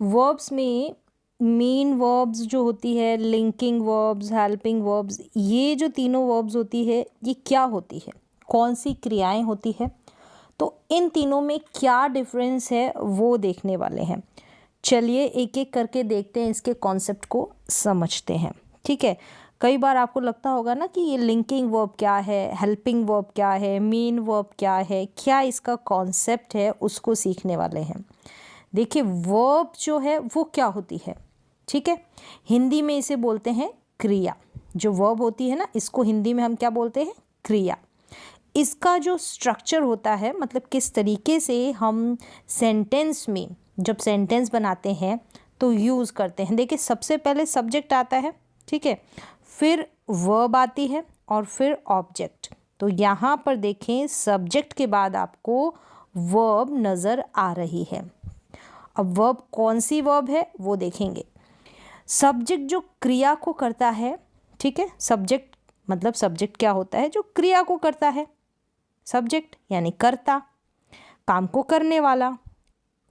Verbs में main verbs जो होती है, लिंकिंग वर्ब्स, हेल्पिंग वर्ब्स, ये जो तीनों वर्ब्स होती है ये क्या होती है, कौन सी क्रियाएं होती है, तो इन तीनों में क्या डिफरेंस है वो देखने वाले हैं। चलिए एक एक करके देखते हैं, इसके कॉन्सेप्ट को समझते हैं। ठीक है, कई बार आपको लगता होगा ना कि ये लिंकिंग वर्ब क्या है, हेल्पिंग वर्ब क्या है, मेन वर्ब क्या है, क्या इसका कॉन्सेप्ट है, उसको सीखने वाले हैं। देखिए वर्ब जो है वो क्या होती है, ठीक है, हिंदी में इसे बोलते हैं क्रिया। जो वर्ब होती है ना, इसको हिंदी में हम क्या बोलते हैं, क्रिया। इसका जो स्ट्रक्चर होता है, मतलब किस तरीके से हम सेंटेंस में जब सेंटेंस बनाते हैं तो यूज़ करते हैं। देखिए सबसे पहले सब्जेक्ट आता है, ठीक है, फिर वर्ब आती है और फिर ऑब्जेक्ट। तो यहाँ पर देखें सब्जेक्ट के बाद आपको वर्ब नज़र आ रही है। अब वर्ब कौन सी वर्ब है वो देखेंगे। सब्जेक्ट जो क्रिया को करता है, ठीक है, सब्जेक्ट मतलब सब्जेक्ट क्या होता है, जो क्रिया को करता है। सब्जेक्ट यानी कर्ता, काम को करने वाला।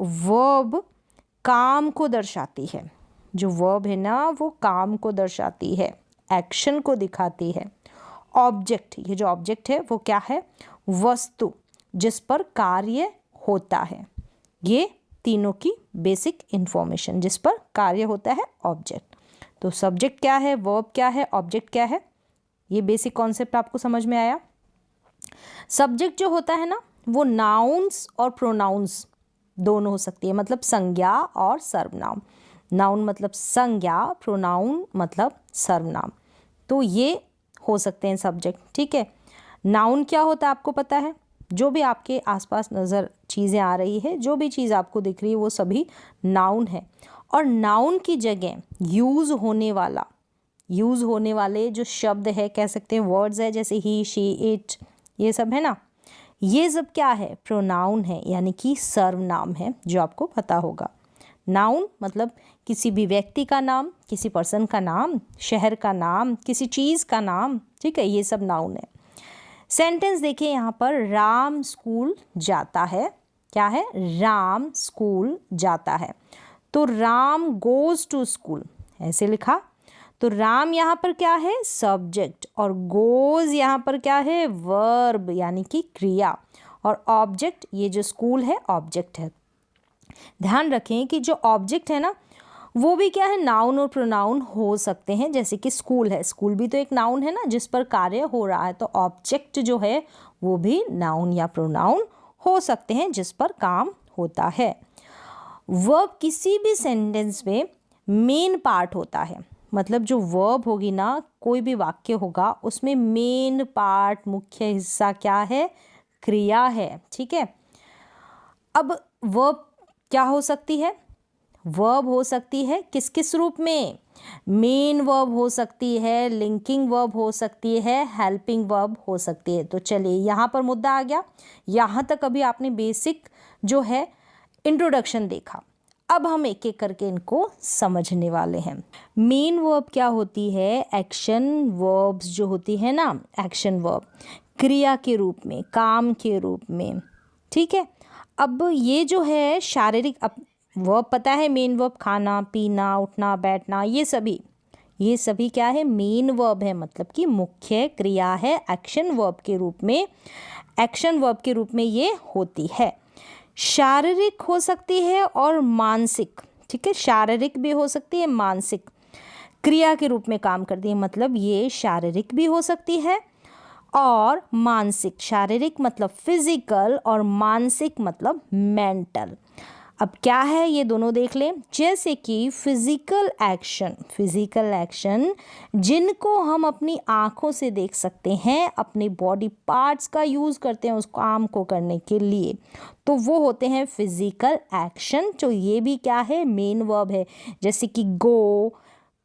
वर्ब काम को दर्शाती है, जो वर्ब है ना वो काम को दर्शाती है, एक्शन को दिखाती है। ऑब्जेक्ट, ये जो ऑब्जेक्ट है वो क्या है, वस्तु जिस पर कार्य होता है। ये तीनों की बेसिक इंफॉर्मेशन, जिस पर कार्य होता है ऑब्जेक्ट। तो सब्जेक्ट क्या है, वर्ब क्या है, ऑब्जेक्ट क्या है, ये बेसिक कॉन्सेप्ट आपको समझ में आया। सब्जेक्ट जो होता है ना वो नाउन्स और प्रोनाउंस दोनों हो सकती है, मतलब संज्ञा और सर्वनाम। नाउन मतलब संज्ञा, प्रोनाउन मतलब सर्वनाम, तो ये हो सकते हैं सब्जेक्ट। ठीक है, नाउन क्या होता है आपको पता है, जो भी आपके आसपास नज़र चीज़ें आ रही है, जो भी चीज़ आपको दिख रही है वो सभी नाउन है। और नाउन की जगह यूज़ होने वाले जो शब्द है, कह सकते हैं वर्ड्स है, जैसे ही, शी, इट, ये सब है ना, ये सब क्या है, प्रोनाउन है, यानी कि सर्वनाम है, जो आपको पता होगा। नाउन मतलब किसी भी व्यक्ति का नाम, किसी पर्सन का नाम, शहर का नाम, किसी चीज़ का नाम, ठीक है, ये सब नाउन है। सेंटेंस देखिए यहाँ पर, राम स्कूल जाता है, क्या है, राम स्कूल जाता है। तो राम गोज़ टू स्कूल, ऐसे लिखा। तो राम यहाँ पर क्या है, सब्जेक्ट, और गोज़ यहाँ पर क्या है, वर्ब यानी कि क्रिया, और ऑब्जेक्ट, ये जो स्कूल है ऑब्जेक्ट है। ध्यान रखें कि जो ऑब्जेक्ट है ना वो भी क्या है, नाउन और प्रोनाउन हो सकते हैं। जैसे कि स्कूल है, स्कूल भी तो एक नाउन है ना, जिस पर कार्य हो रहा है। तो ऑब्जेक्ट जो है वो भी नाउन या प्रोनाउन हो सकते हैं, जिस पर काम होता है। वर्ब किसी भी सेंटेंस में मेन पार्ट होता है, मतलब जो वर्ब होगी ना, कोई भी वाक्य होगा उसमें मेन पार्ट, मुख्य हिस्सा क्या है, क्रिया है। ठीक है, अब वर्ब क्या हो सकती है, वर्ब हो सकती है किस किस रूप में, मेन वर्ब हो सकती है, लिंकिंग वर्ब हो सकती है, हेल्पिंग वर्ब हो सकती है। तो चलिए यहाँ पर मुद्दा आ गया। यहाँ तक अभी आपने बेसिक जो है इंट्रोडक्शन देखा, अब हम एक एक करके इनको समझने वाले हैं। मेन वर्ब क्या होती है, एक्शन वर्ब्स जो होती है ना, एक्शन वर्ब क्रिया के रूप में, काम के रूप में। ठीक है, अब ये जो है शारीरिक, वर्ब पता है मेन वर्ब, खाना, पीना, उठना, बैठना, ये सभी क्या है, मेन वर्ब है, मतलब कि मुख्य क्रिया है। एक्शन वर्ब के रूप में ये होती है। शारीरिक हो सकती है और मानसिक, ठीक है, शारीरिक भी हो सकती है, मानसिक क्रिया के रूप में काम करती है, मतलब ये शारीरिक भी हो सकती है और मानसिक। शारीरिक मतलब फिजिकल और मानसिक मतलब मेंटल। अब क्या है ये दोनों देख लें। जैसे कि फिजिकल एक्शन जिनको हम अपनी आँखों से देख सकते हैं, अपने बॉडी पार्ट्स का यूज़ करते हैं उस काम को करने के लिए, तो वो होते हैं फिजिकल एक्शन। तो ये भी क्या है, मेन वर्ब है। जैसे कि गो,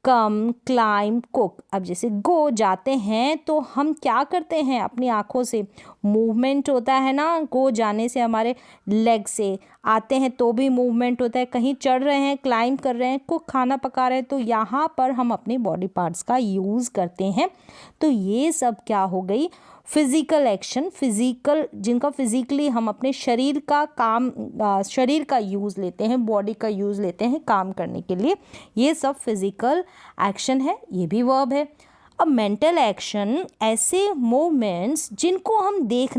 कम, क्लाइम, कुक। अब जैसे गो जाते हैं तो हम क्या करते हैं, अपनी आँखों से मूवमेंट होता है ना, गो जाने से हमारे लेग से, आते हैं तो भी मूवमेंट होता है, कहीं चढ़ रहे हैं, क्लाइम कर रहे हैं, कुक खाना पका रहे हैं, तो यहाँ पर हम अपने बॉडी पार्ट्स का यूज़ करते हैं। तो ये सब क्या हो गई, फिजिकल एक्शन, फिजिकल जिनका फिजिकली हम अपने शरीर का यूज़ लेते हैं, बॉडी का यूज़ लेते हैं काम करने के लिए, ये सब फिजिकल एक्शन है, ये भी वर्ब है। अब मेंटल एक्शन ऐसे मूवमेंट्स जिनको हम देख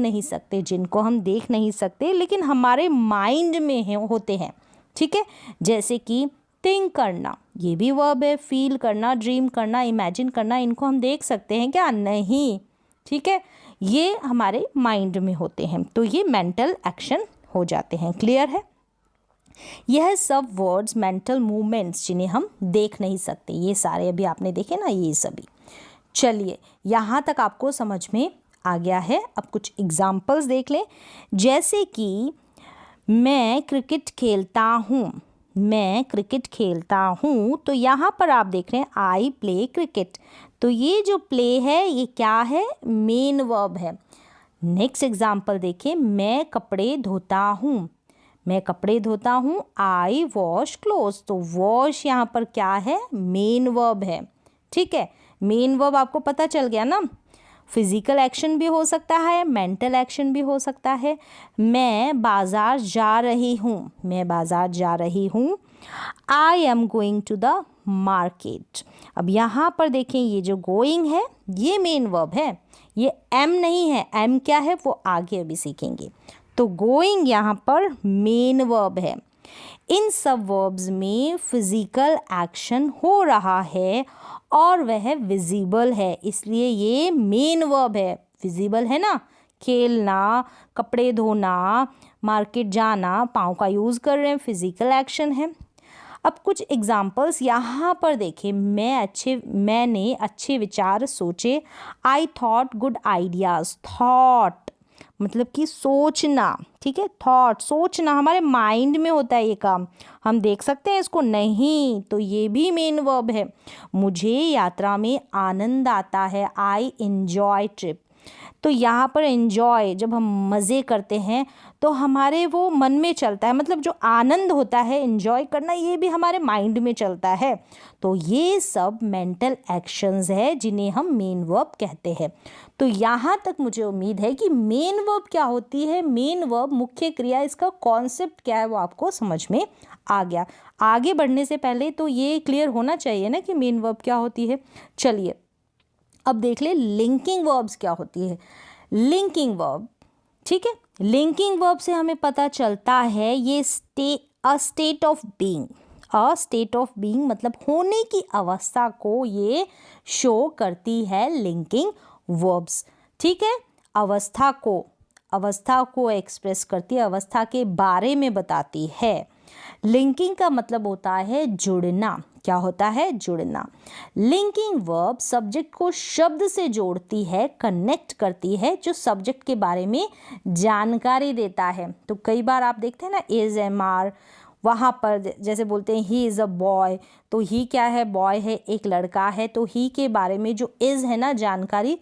नहीं सकते लेकिन हमारे माइंड में होते हैं, ठीक है, जैसे कि थिंक करना, ये भी वर्ब है। फील करना, ड्रीम करना, इमेजिन करना, इनको हम देख सकते हैं क्या? नहीं, ठीक है, ये हमारे माइंड में होते हैं, तो ये मेंटल एक्शन हो जाते हैं। क्लियर है? यह सब वर्ड्स मेंटल मूवमेंट्स जिन्हें हम देख नहीं सकते, ये सारे अभी आपने देखे ना, ये सभी। चलिए, यहाँ तक आपको समझ में आ गया है। अब कुछ एग्जाम्पल्स देख लें, जैसे कि मैं क्रिकेट खेलता हूँ, तो यहाँ पर आप देख रहे हैं आई प्ले क्रिकेट, तो ये जो प्ले है ये क्या है? मेन वर्ब है। नेक्स्ट एग्जाम्पल देखिए, मैं कपड़े धोता हूँ, आई वॉश क्लोथ्स, तो वॉश यहाँ पर क्या है? मेन वर्ब है, ठीक है। मेन वर्ब आपको पता चल गया ना, फिजिकल एक्शन भी हो सकता है, मेंटल एक्शन भी हो सकता है। मैं बाज़ार जा रही हूँ, I am going to the market. अब यहाँ पर देखें, ये जो गोइंग है ये मेन वर्ब है, ये एम नहीं है, एम क्या है वो आगे अभी सीखेंगे। तो गोइंग यहाँ पर मेन वर्ब है। इन सब वर्ब्स में फिजिकल एक्शन हो रहा है और वह विजिबल है, इसलिए ये मेन वर्ब है। विजिबल है ना, खेलना, कपड़े धोना, मार्केट जाना, पाँव का यूज़ कर रहे हैं, फिजिकल एक्शन है। अब कुछ एग्जाम्पल्स यहाँ पर देखें, मैंने अच्छे विचार सोचे, I thought good ideas. Thought मतलब कि सोचना, ठीक है, थॉट सोचना हमारे माइंड में होता है ये काम, हम देख सकते हैं इसको? नहीं, तो ये भी मेन वर्ब है। मुझे यात्रा में आनंद आता है, आई एंजॉय ट्रिप। तो यहाँ पर एंजॉय, जब हम मज़े करते हैं तो हमारे वो मन में चलता है, मतलब जो आनंद होता है, एंजॉय करना, ये भी हमारे माइंड में चलता है। तो ये सब मेंटल एक्शंस है जिन्हें हम मेन वर्ब कहते हैं। तो यहाँ तक मुझे उम्मीद है कि मेन वर्ब क्या होती है, मेन वर्ब मुख्य क्रिया, इसका कॉन्सेप्ट क्या है वो आपको समझ में आ गया। आगे बढ़ने से पहले तो ये क्लियर होना चाहिए ना कि मेन वर्ब क्या होती है। चलिए अब देख ले लिंकिंग वर्ब्स क्या होती है। लिंकिंग वर्ब, ठीक है, लिंकिंग वर्ब से हमें पता चलता है ये स्टेट ऑफ बीइंग मतलब होने की अवस्था को ये शो करती है लिंकिंग वर्ब्स, ठीक है। अवस्था को एक्सप्रेस करती है, अवस्था के बारे में बताती है। लिंकिंग का मतलब होता है जुड़ना। क्या होता है? जुड़ना। लिंकिंग वर्ब सब्जेक्ट को शब्द से जोड़ती है, कनेक्ट करती है, जो सब्जेक्ट के बारे में जानकारी देता है। तो कई बार आप देखते हैं ना, इज, एम, आर, वहाँ पर जैसे बोलते हैं ही इज़ अ बॉय, तो ही क्या है? बॉय है, एक लड़का है, तो ही के बारे में जो इज़ है ना जानकारी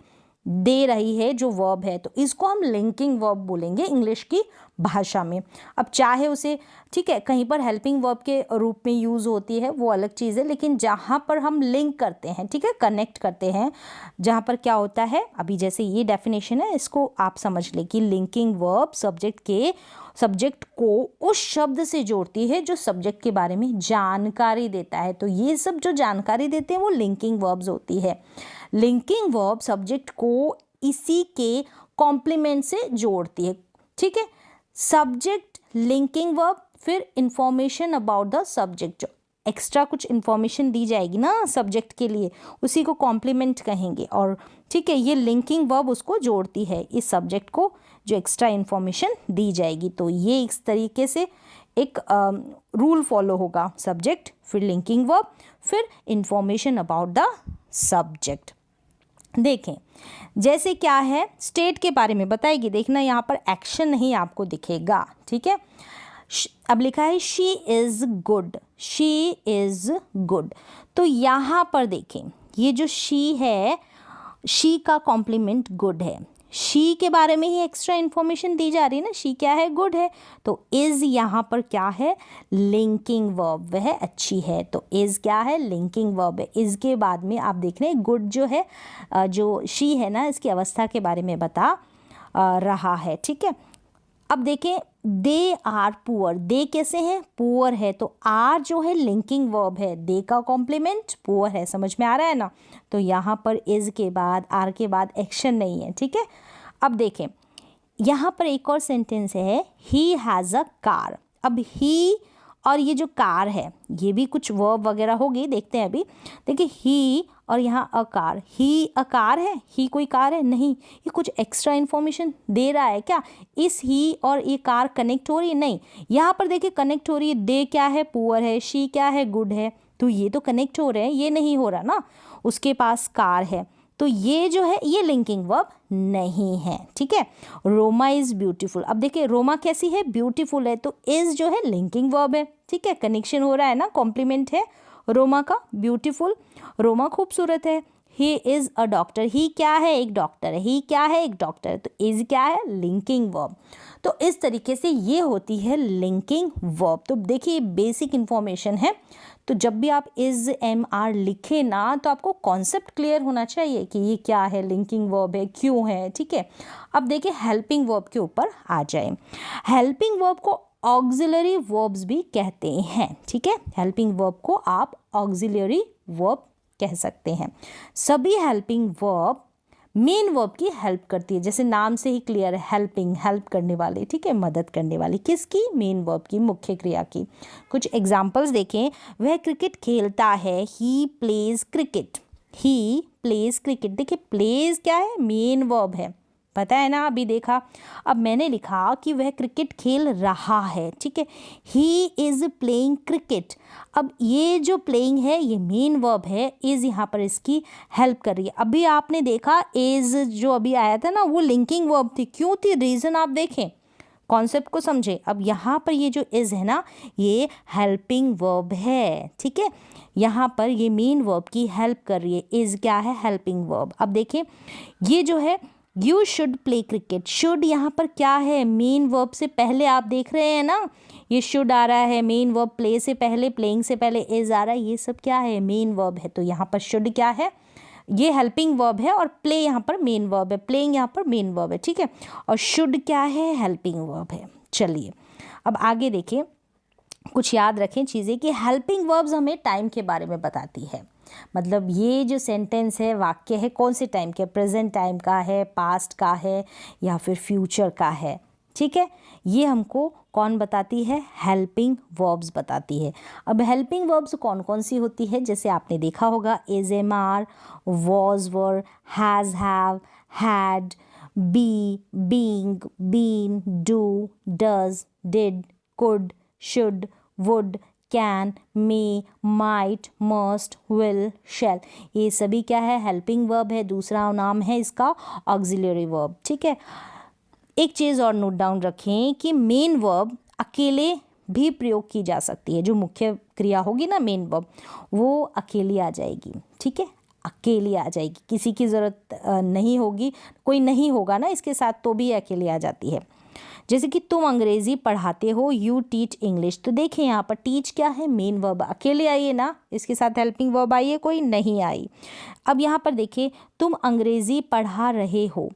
दे रही है जो वर्ब है, तो इसको हम लिंकिंग वर्ब बोलेंगे इंग्लिश की भाषा में। अब चाहे उसे, ठीक है, कहीं पर हेल्पिंग वर्ब के रूप में यूज़ होती है वो अलग चीज़ है, लेकिन जहाँ पर हम लिंक करते हैं, ठीक है, कनेक्ट करते हैं, जहाँ पर क्या होता है, अभी जैसे ये डेफिनेशन है, इसको आप समझ लें कि लिंकिंग वर्ब सब्जेक्ट को उस शब्द से जोड़ती है जो सब्जेक्ट के बारे में जानकारी देता है। तो ये सब जो जानकारी देते हैं वो लिंकिंग वर्ब्स होती है। लिंकिंग वर्ब सब्जेक्ट को इसी के कॉम्प्लीमेंट से जोड़ती है, ठीक है। सब्जेक्ट, लिंकिंग वर्ब, फिर इंफॉर्मेशन अबाउट द सब्जेक्ट, जो एक्स्ट्रा कुछ इंफॉर्मेशन दी जाएगी ना सब्जेक्ट के लिए, उसी को कॉम्प्लीमेंट कहेंगे। और ठीक है, ये लिंकिंग वर्ब उसको जोड़ती है, इस सब्जेक्ट को जो एक्स्ट्रा इंफॉर्मेशन दी जाएगी। तो ये इस तरीके से एक रूल फॉलो होगा, सब्जेक्ट, फिर लिंकिंग वर्ब, फिर इंफॉर्मेशन अबाउट द सब्जेक्ट। देखें जैसे क्या है, स्टेट के बारे में बताएगी, देखना यहाँ पर एक्शन नहीं आपको दिखेगा, ठीक है। अब लिखा है she is good, she is good, तो यहाँ पर देखें ये जो शी है, शी का कॉम्प्लीमेंट गुड है। शी के बारे में ही एक्स्ट्रा इन्फॉर्मेशन दी जा रही है ना, शी क्या है, गुड है। तो इज यहाँ पर क्या है, लिंकिंग वर्ब, वह अच्छी है। तो इज क्या है, लिंकिंग वर्ब है। इज के बाद में आप देख रहे हैं गुड जो है, जो शी है ना, इसकी अवस्था के बारे में बता रहा है, ठीक है। अब देखें, दे आर पुअर, दे कैसे हैं, पुअर है। तो आर जो है लिंकिंग वर्ब है, दे का कॉम्प्लीमेंट पुअर है, समझ में आ रहा है ना। तो यहाँ पर इज के बाद, आर के बाद एक्शन नहीं है, ठीक है। अब देखें, यहाँ पर एक और सेंटेंस है, ही हैज़ अ कार। अब ही और ये जो कार है, ये भी कुछ वर्ब वगैरह होगी, देखते हैं अभी। देखिए, ही और यहाँ a car, he a car है, ही कोई कार है नहीं, ये कुछ एक्स्ट्रा इन्फॉर्मेशन दे रहा है क्या। इस ही और ये कार कनेक्ट हो रही है, नहीं। यहाँ पर देखिए कनेक्ट हो रही है, दे क्या है, पुअर है, शी क्या है, गुड है। तो ये तो कनेक्ट हो रहे हैं, ये नहीं हो रहा ना, उसके पास कार है। तो ये जो है, ये लिंकिंग वर्ब नहीं है, ठीक है। Roma is beautiful. अब देखिए, रोमा कैसी है, ब्यूटीफुल है। तो इज़ जो है लिंकिंग वर्ब है, ठीक है, कनेक्शन हो रहा है ना, कॉम्प्लीमेंट है रोमा का, ब्यूटीफुल, रोमा खूबसूरत है। ही इज़ अ डॉक्टर, ही क्या है, एक डॉक्टर है, ही क्या है, एक डॉक्टर है। तो इज़ क्या है, लिंकिंग वर्ब। तो इस तरीके से ये होती है लिंकिंग वर्ब। तो देखिए, बेसिक इन्फॉर्मेशन है। तो जब भी आप इज़ एम आर लिखें ना, तो आपको कॉन्सेप्ट क्लियर होना चाहिए कि ये क्या है, लिंकिंग वर्ब है, क्यों है, ठीक है। अब देखिए, हेल्पिंग वर्ब के ऊपर आ जाए। हेल्पिंग वर्ब को ऑक्सिलरी वर्ब्स भी कहते हैं, ठीक है। हेल्पिंग वर्ब को आप ऑक्सिलरी वर्ब कह सकते हैं। सभी हेल्पिंग वर्ब मेन वर्ब की हेल्प करती है, जैसे नाम से ही क्लियर है, हेल्पिंग, हेल्प करने वाली, ठीक है, मदद करने वाली, किसकी, मेन वर्ब की, मुख्य क्रिया की। कुछ एग्जांपल्स देखें, वह क्रिकेट खेलता है, he plays cricket, he plays cricket. देखिए, प्लेज क्या है, मेन वर्ब है, पता है ना, अभी देखा। अब मैंने लिखा कि वह क्रिकेट खेल रहा है, ठीक है, ही इज़ प्लेइंग क्रिकेट। अब ये जो प्लेइंग है, ये मेन वर्ब है, इज़ यहाँ पर इसकी हेल्प कर रही है। अभी आपने देखा इज़ जो अभी आया था ना, वो लिंकिंग वर्ब थी, क्यों थी, रीज़न आप देखें, कॉन्सेप्ट को समझे। अब यहाँ पर ये जो इज़ है ना, ये हेल्पिंग वर्ब है, ठीक है, यहाँ पर ये मेन वर्ब की हेल्प कर रही है। इज़ क्या है, हेल्पिंग वर्ब। अब देखिए, ये जो है, you should play cricket, should यहाँ पर क्या है, मेन वर्ब से पहले, आप देख रहे हैं ना, ये शुड आ रहा है, मेन वर्ब प्ले से पहले, प्लेइंग से पहले इज आ रहा है, ये सब क्या है, मेन वर्ब है। तो यहाँ पर शुड क्या है, ये हेल्पिंग वर्ब है, और प्ले यहाँ पर मेन वर्ब है, प्लेइंग यहाँ पर मेन वर्ब है, ठीक है, और शुड क्या है, हेल्पिंग वर्ब है। चलिए, अब आगे देखिए, कुछ याद रखें चीज़ें कि हेल्पिंग वर्ब्स हमें टाइम के बारे में बताती है। मतलब ये जो सेंटेंस है, वाक्य है, कौन से टाइम के, प्रेजेंट टाइम का है, पास्ट का है, या फिर फ्यूचर का है, ठीक है। ये हमको कौन बताती है, हेल्पिंग वर्ब्स बताती है। अब हेल्पिंग वर्ब्स कौन कौन सी होती है, जैसे आपने देखा होगा, is, am, are, was, were, has, have, had, be, being, been, do, does, did, could, should, would, can, may, might, must, will, shall, ये सभी क्या है, हेल्पिंग वर्ब है। दूसरा नाम है इसका ऑक्सिलरी वर्ब, ठीक है। एक चीज़ और नोट डाउन रखें कि मेन वर्ब अकेले भी प्रयोग की जा सकती है, जो मुख्य क्रिया होगी ना मेन वर्ब, वो अकेली आ जाएगी, ठीक है, अकेली आ जाएगी, किसी की ज़रूरत नहीं होगी, कोई नहीं होगा ना इसके साथ, तो भी अकेली आ जाती है। जैसे कि तुम अंग्रेज़ी पढ़ाते हो, यू टीच इंग्लिश। तो देखें यहाँ पर टीच क्या है, मेन वर्ब, अकेले आई है ना, इसके साथ हेल्पिंग वर्ब आई है, कोई नहीं आई। अब यहाँ पर देखिए, तुम अंग्रेज़ी पढ़ा रहे हो,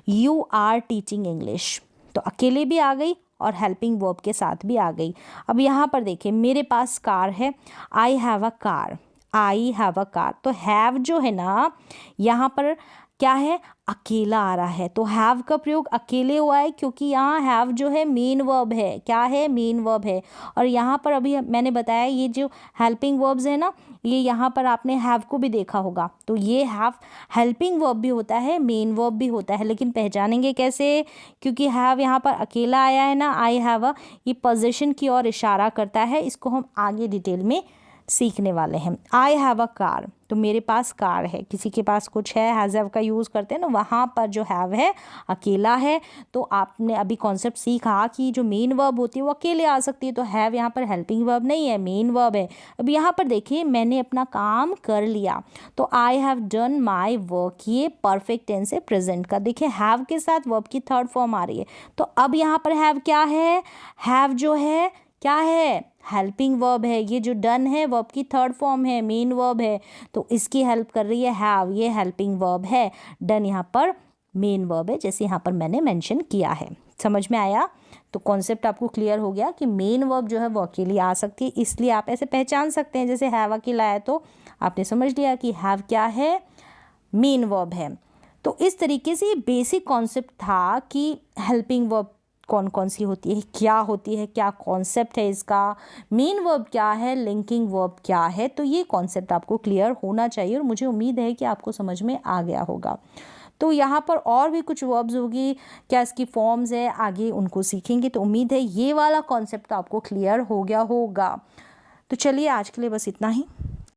यू आर टीचिंग इंग्लिश, तो अकेले भी आ गई और हेल्पिंग वर्ब के साथ भी आ गई। अब यहाँ पर देखिए, मेरे पास कार है, I have a car, I have a car. तो हैव जो है ना, यहाँ पर क्या है, अकेला आ रहा है, तो हैव का प्रयोग अकेले हुआ है, क्योंकि यहाँ हैव जो है मेन वर्ब है, क्या है, मेन वर्ब है। और यहाँ पर अभी मैंने बताया, ये जो हेल्पिंग वर्ब्स है ना, ये यहाँ पर आपने हैव को भी देखा होगा, तो ये हैव हेल्पिंग वर्ब भी होता है, मेन वर्ब भी होता है, लेकिन पहचानेंगे कैसे, क्योंकि हैव यहाँ पर अकेला आया है ना, आई हैव अ, ये पोजीशन की ओर इशारा करता है, इसको हम आगे डिटेल में सीखने वाले हैं। आई हैव अ कार, तो मेरे पास कार है। किसी के पास कुछ है, हैज़ हैव का यूज़ करते हैं ना, वहाँ पर जो हैव है अकेला है। तो आपने अभी कॉन्सेप्ट सीखा कि जो मेन वर्ब होती है वो अकेले आ सकती है, तो हैव यहाँ पर हेल्पिंग वर्ब नहीं है, मेन वर्ब है। अब यहाँ पर देखिए मैंने अपना काम कर लिया, तो I have done my work, ये परफेक्ट टेंस है प्रेजेंट का। देखिए हैव के साथ वर्ब की थर्ड फॉर्म आ रही है, तो अब यहाँ पर हैव क्या है, हैव जो है क्या है, हेल्पिंग वर्ब है। ये जो डन है वर्ब की थर्ड फॉर्म है, मेन वर्ब है, तो इसकी हेल्प कर रही है हैव, ये हेल्पिंग वर्ब है। डन यहाँ पर मेन वर्ब है, जैसे यहाँ पर मैंने मेंशन किया है। समझ में आया? तो कॉन्सेप्ट आपको क्लियर हो गया कि मेन वर्ब जो है वो अकेली आ सकती है, इसलिए आप ऐसे पहचान सकते हैं। जैसे हैव अकेला है तो आपने समझ लिया कि हैव क्या है, मेन वर्ब है। तो इस तरीके से ये बेसिक कॉन्सेप्ट था कि हेल्पिंग वर्ब कौन कौन सी होती है, क्या होती है, क्या कॉन्सेप्ट है इसका, मेन वर्ब क्या है, लिंकिंग वर्ब क्या है। तो ये कॉन्सेप्ट आपको क्लियर होना चाहिए और मुझे उम्मीद है कि आपको समझ में आ गया होगा। तो यहाँ पर और भी कुछ वर्ब्स होगी, क्या इसकी फॉर्म्स है, आगे उनको सीखेंगे। तो उम्मीद है ये वाला कॉन्सेप्ट आपको क्लियर हो गया होगा। तो चलिए आज के लिए बस इतना ही।